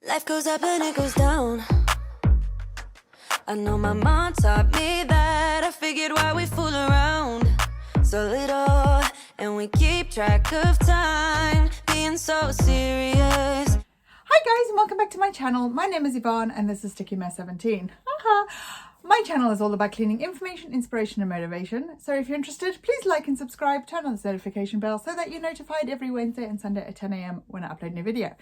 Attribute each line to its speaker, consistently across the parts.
Speaker 1: Life goes up and it goes down. I know my mom taught me that. I figured why we fool around so little, and we keep track of time, being so serious.
Speaker 2: Hi guys, and welcome back to my channel. My name is Yvonne and this is STICKYMESS17. My channel is all about cleaning information, inspiration and motivation. So if you're interested, please like and subscribe, turn on the notification bell so that you're notified every Wednesday and Sunday at 10 AM when I upload a new video.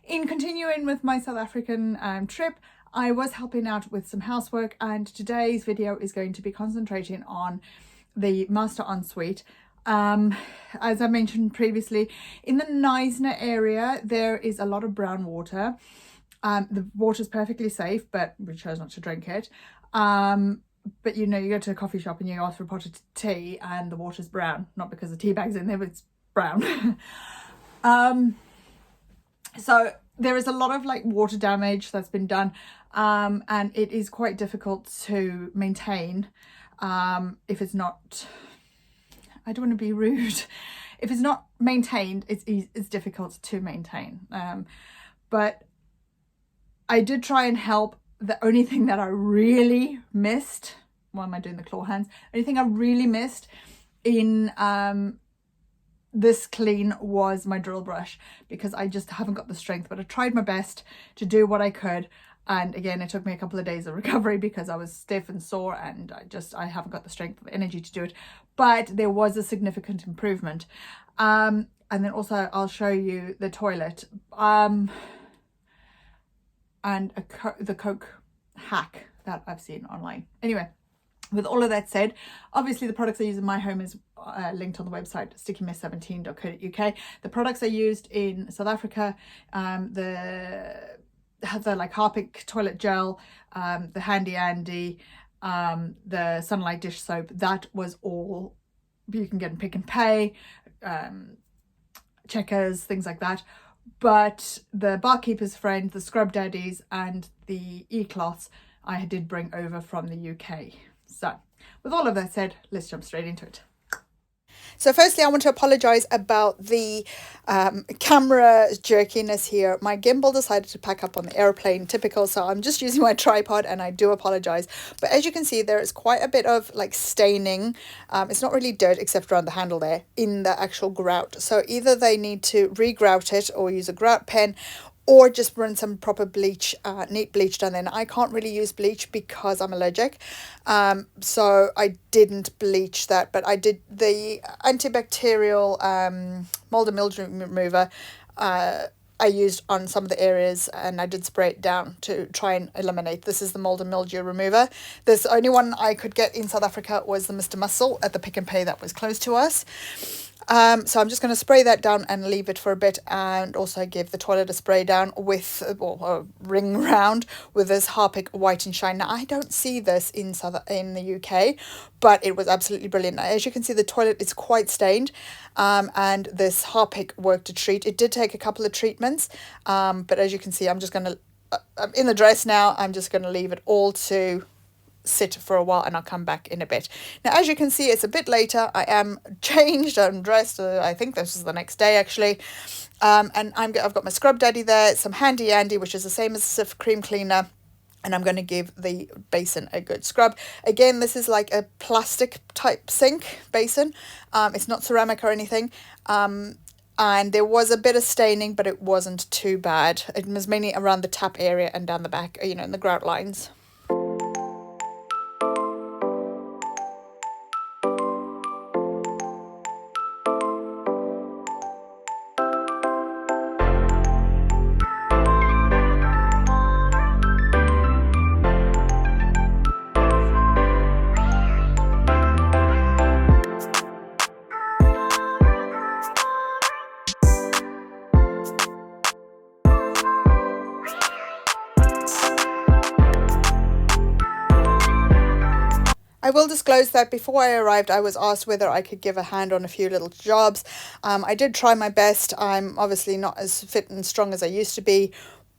Speaker 2: In continuing with my South African trip, I was helping out with some housework, and today's video is going to be concentrating on the master ensuite. As I mentioned previously, in the Knysna area there is a lot of brown water. The water is perfectly safe, but we chose not to drink it. But you know, you go to a coffee shop and you ask for a pot of tea and the water's brown, not because the tea bag's in there, but it's brown. So there is a lot of like water damage that's been done, and it is quite difficult to maintain if it's not, I don't want to be rude, if it's not maintained, it's difficult to maintain. But I did try and help. The only thing that I really missed, why am I doing the claw hands? The only thing I really missed in this clean was my drill brush, because I just haven't got the strength. But I tried my best to do what I could, and again it took me a couple of days of recovery because I was stiff and sore, and I haven't got the strength or the energy to do it. But there was a significant improvement. And then also I'll show you the toilet and the Coke hack that I've seen online. Anyway, with all of that said, obviously the products I use in my home is linked on the website STICKYMESS17.co.uk. The products I used in South Africa, the like Harpic toilet gel, the Handy Andy, the Sunlight dish soap, that was all you can get in Pick and Pay, Checkers, things like that. But the Barkeeper's Friend, the Scrub Daddies and the Ecloths I did bring over from the UK. So with all of that said, let's jump straight into it. So firstly, I want to apologise about the camera jerkiness here. My gimbal decided to pack up on the airplane, typical, so I'm just using my tripod, and I do apologise. But as you can see, there is quite a bit of like staining. It's not really dirt except around the handle there in the actual grout. So either they need to re-grout it or use a grout pen, or just run some proper bleach, neat bleach down there. And I can't really use bleach because I'm allergic. So I didn't bleach that, but I did the antibacterial mold and mildew remover. I used on some of the areas, and I did spray it down to try and eliminate. This is the mold and mildew remover. The only one I could get in South Africa was the Mr. Muscle at the Pick and Pay that was close to us. So I'm just going to spray that down and leave it for a bit, and also give the toilet a spray down with a ring round with this Harpic White and Shine. Now I don't see this in the UK, but it was absolutely brilliant. As you can see, the toilet is quite stained, and this Harpic worked a treat. It did take a couple of treatments, but as you can see, I'm just going to I'm in the dress now. I'm just going to leave it all to sit for a while, and I'll come back in a bit. Now as you can see, it's a bit later. I am changed and dressed. I think this is the next day actually, and I've got my Scrub Daddy there, some Handy Andy, which is the same as the cream cleaner, and I'm going to give the basin a good scrub. Again, this is like a plastic type sink basin. It's not ceramic or anything, and there was a bit of staining, but it wasn't too bad. It was mainly around the tap area and down the back, you know, in the grout lines. I will disclose that before I arrived, I was asked whether I could give a hand on a few little jobs. I did try my best. I'm obviously not as fit and strong as I used to be,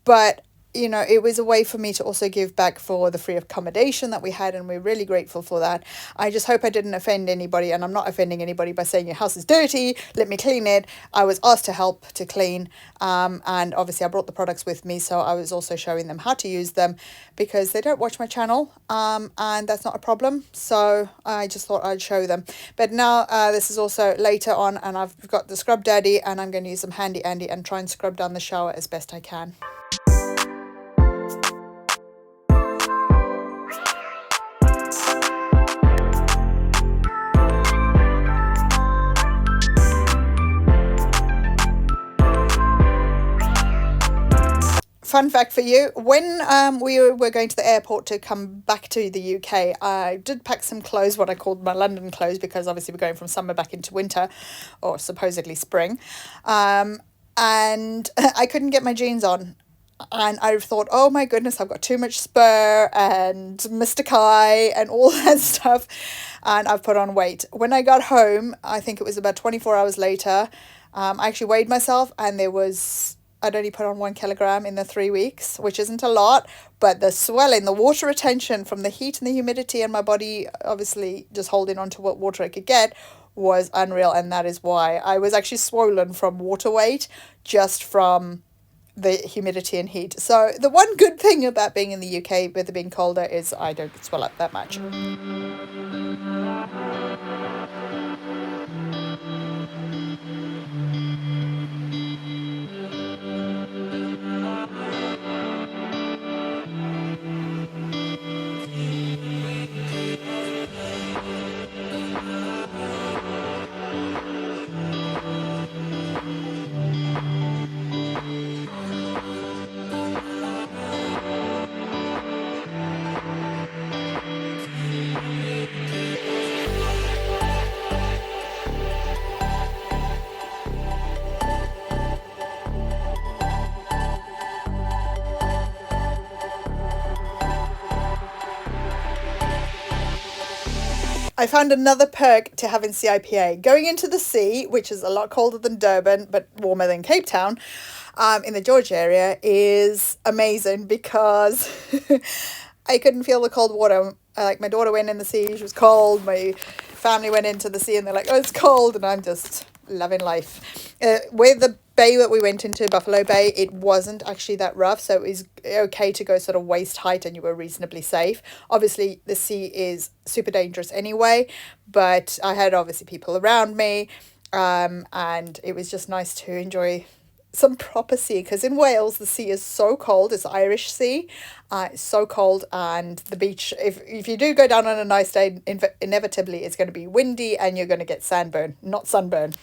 Speaker 2: but you know, it was a way for me to also give back for the free accommodation that we had, and we're really grateful for that. I just hope I didn't offend anybody, and I'm not offending anybody by saying your house is dirty, let me clean it. I was asked to help to clean, and obviously I brought the products with me, so I was also showing them how to use them, because they don't watch my channel, and that's not a problem, so I just thought I'd show them. But now this is also later on, and I've got the Scrub Daddy, and I'm going to use some Handy Andy and try and scrub down the shower as best I can. Fun fact for you, when we were going to the airport to come back to the UK, I did pack some clothes, what I called my London clothes, because obviously we're going from summer back into winter, or supposedly spring, and I couldn't get my jeans on. And I thought, oh my goodness, I've got too much Spur and Mr. Kai and all that stuff, and I've put on weight. When I got home, I think it was about 24 hours later, I actually weighed myself, and I'd only put on 1 kilogram in the 3 weeks, which isn't a lot, but the swelling, the water retention from the heat and the humidity, and my body obviously just holding on to what water I could get, was unreal. And that is why I was actually swollen from water weight, just from the humidity and heat. So the one good thing about being in the UK with it being colder is I don't swell up that much. I found another perk to having CIPA. Going into the sea, which is a lot colder than Durban, but warmer than Cape Town, in the George area, is amazing, because I couldn't feel the cold water. Like, my daughter went in the sea, she was cold. My family went into the sea, and they're like, oh, it's cold. And I'm just loving life. With the bay that we went into, Buffalo Bay, it wasn't actually that rough, so it was okay to go sort of waist height, and you were reasonably safe. Obviously the sea is super dangerous anyway, but I had obviously people around me, and it was just nice to enjoy some proper sea, because in Wales the sea is so cold. It's Irish Sea, it's so cold, and the beach, if you do go down on a nice day, inevitably it's going to be windy, and you're going to get sandburn, not sunburn.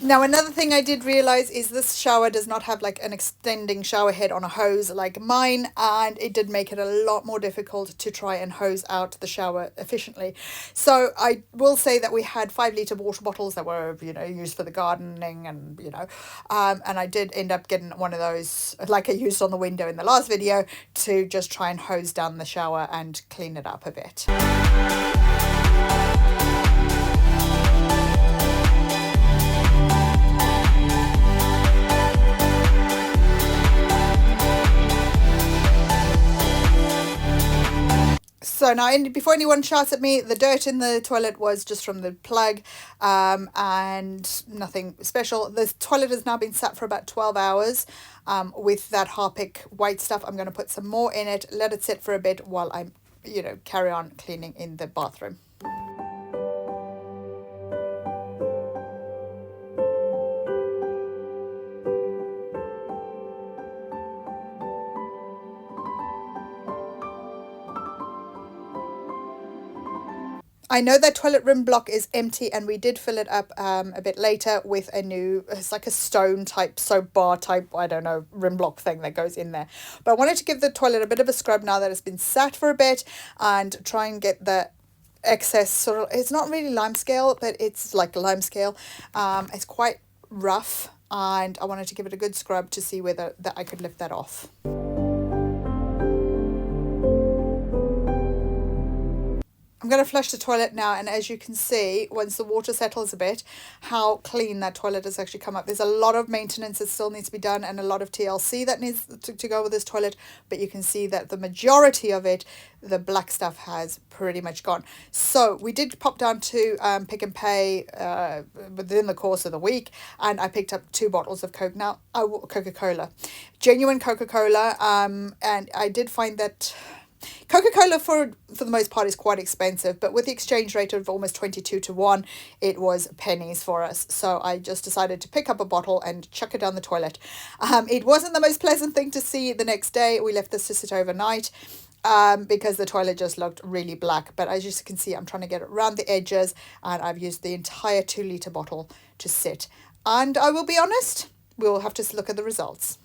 Speaker 2: Now, another thing I did realize is this shower does not have like an extending shower head on a hose like mine, and it did make it a lot more difficult to try and hose out the shower efficiently. So I will say that we had 5-litre water bottles that were, you know, used for the gardening, and, you know, and I did end up getting one of those, like I used on the window in the last video, to just try and hose down the shower and clean it up a bit. So now, before anyone shouts at me, the dirt in the toilet was just from the plug, and nothing special. The toilet has now been sat for about 12 hours with that Harpic white stuff. I'm going to put some more in it, let it sit for a bit while I, you know, carry on cleaning in the bathroom. I know that toilet rim block is empty, and we did fill it up a bit later with a new, it's like a stone type, soap bar type, I don't know, rim block thing that goes in there. But I wanted to give the toilet a bit of a scrub now that it's been sat for a bit, and try and get the excess sort of, it's not really lime scale, but it's like lime scale. It's quite rough, and I wanted to give it a good scrub to see whether that I could lift that off. I'm going to flush the toilet now, and as you can see, once the water settles a bit, how clean that toilet has actually come up. There's a lot of maintenance that still needs to be done, and a lot of TLC that needs to go with this toilet, but you can see that the majority of it, the black stuff, has pretty much gone. So we did pop down to Pick and Pay within the course of the week, and I picked up 2 bottles of Coca-Cola, genuine Coca-Cola, and I did find that Coca-Cola for the most part is quite expensive, but with the exchange rate of almost 22 to 1, it was pennies for us. So I just decided to pick up a bottle and chuck it down the toilet. It wasn't the most pleasant thing to see the next day. We left this to sit overnight because the toilet just looked really black. But as you can see, I'm trying to get it around the edges, and I've used the entire 2-litre bottle to sit. And I will be honest, we'll have to look at the results.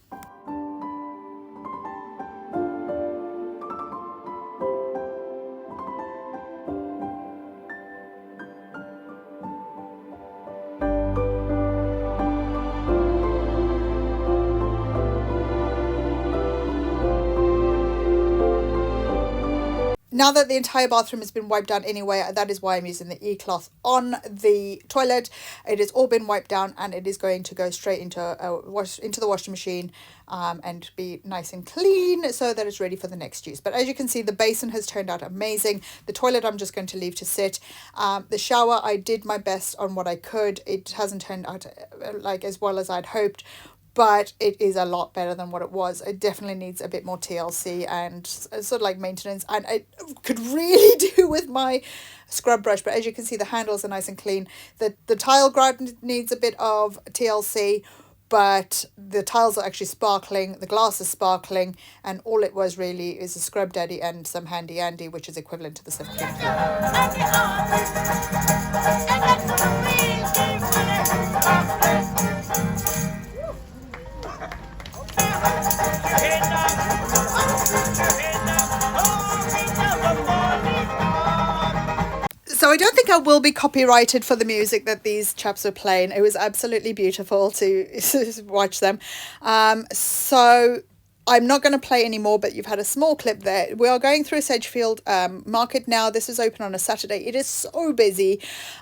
Speaker 2: Now that the entire bathroom has been wiped down anyway, that is why I'm using the Ecloth on the toilet. It has all been wiped down, and it is going to go straight into the washing machine and be nice and clean so that it's ready for the next use. But as you can see, the basin has turned out amazing. The toilet I'm just going to leave to sit. The shower, I did my best on what I could. It hasn't turned out like as well as I'd hoped, but it is a lot better than what it was. It definitely needs a bit more TLC and sort of like maintenance, and I could really do with my scrub brush. But as you can see, the handles are nice and clean. The tile grout needs a bit of TLC, but the tiles are actually sparkling, the glass is sparkling, and all it was really is a scrub daddy and some handy andy, which is equivalent to the Sedgefield So I don't think I will be copyrighted for the music that these chaps were playing. It was absolutely beautiful to watch them. So I'm not going to play anymore, but you've had a small clip there. We are going through Sedgefield Market now. This is open on a Saturday. It is so busy.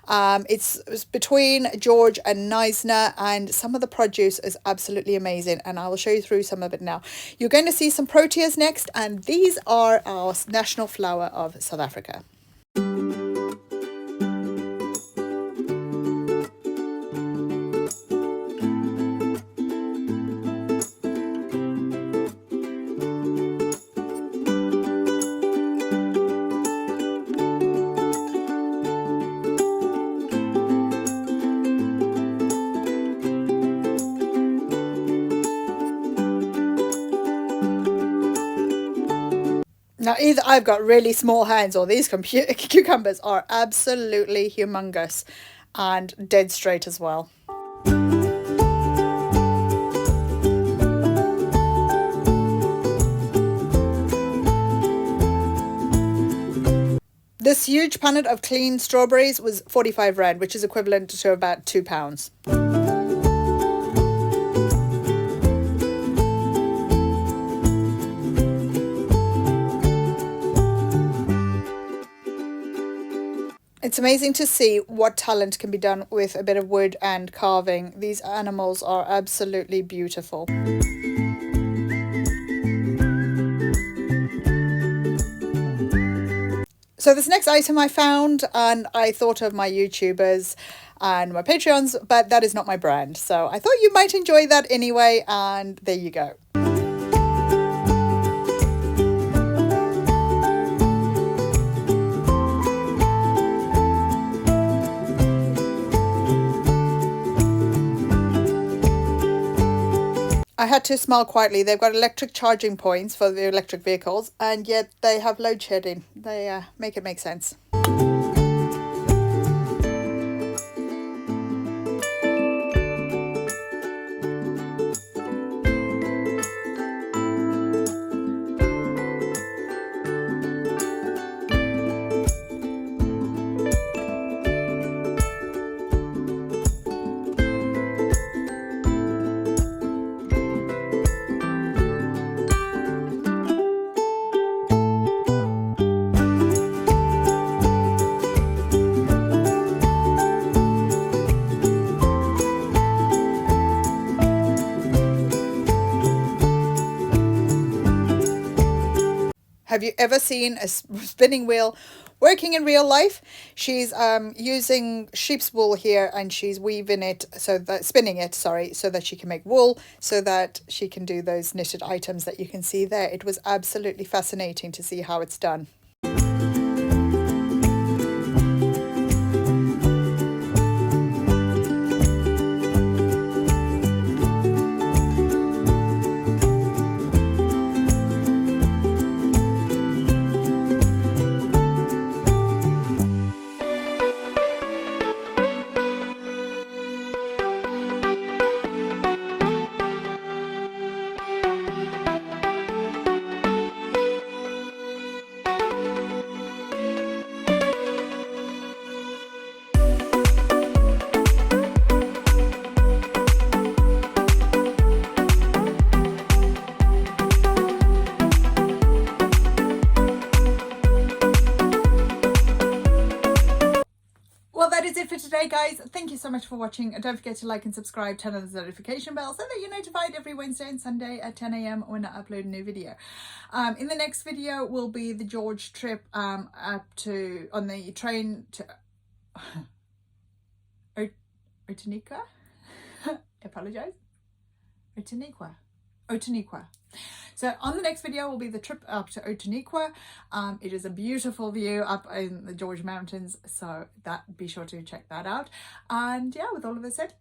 Speaker 2: It's between George and Neisner, and some of the produce is absolutely amazing, and I will show you through some of it now. You're going to see some Proteas next, and these are our national flower of South Africa. Now, either I've got really small hands, or these cucumbers are absolutely humongous and dead straight as well. This huge punnet of clean strawberries was 45 Rand, which is equivalent to about £2. It's amazing to see what talent can be done with a bit of wood and carving. These animals are absolutely beautiful. So this next item I found, and I thought of my YouTubers and my Patreons, but that is not my brand. So I thought you might enjoy that anyway, and there you go. I had to smile quietly. They've got electric charging points for the electric vehicles, and yet they have load shedding. They make it make sense. Have you ever seen a spinning wheel working in real life? She's using sheep's wool here, and she's weaving it, so that spinning it, sorry, so that she can make wool, so that she can do those knitted items that you can see there. It was absolutely fascinating to see how it's done. That is it for today, guys. Thank you so much for watching. Don't forget to like and subscribe, turn on the notification bell so that you're notified every Wednesday and Sunday at 10 a.m. when I upload a new video. In the next video will be the George trip on the train to Outtonequa. I apologize. Outtonequa. So on the next video will be the trip up to Outtonequa. It is a beautiful view up in the George Mountains, so be sure to check that out. And yeah, with all of this said,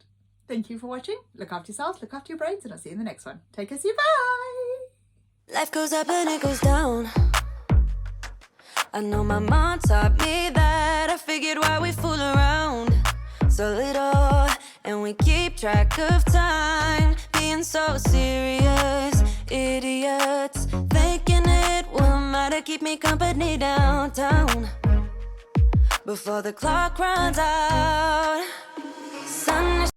Speaker 2: thank you for watching. Look after yourselves, look after your braids, and I'll see you in the next one. Take care, see you, bye!
Speaker 1: Life goes up and it goes down. I know my mom taught me that. I figured why we fool around so little, and we keep track of time, being so serious. Idiots thinking it will matter, keep me company downtown before the clock runs out. Sun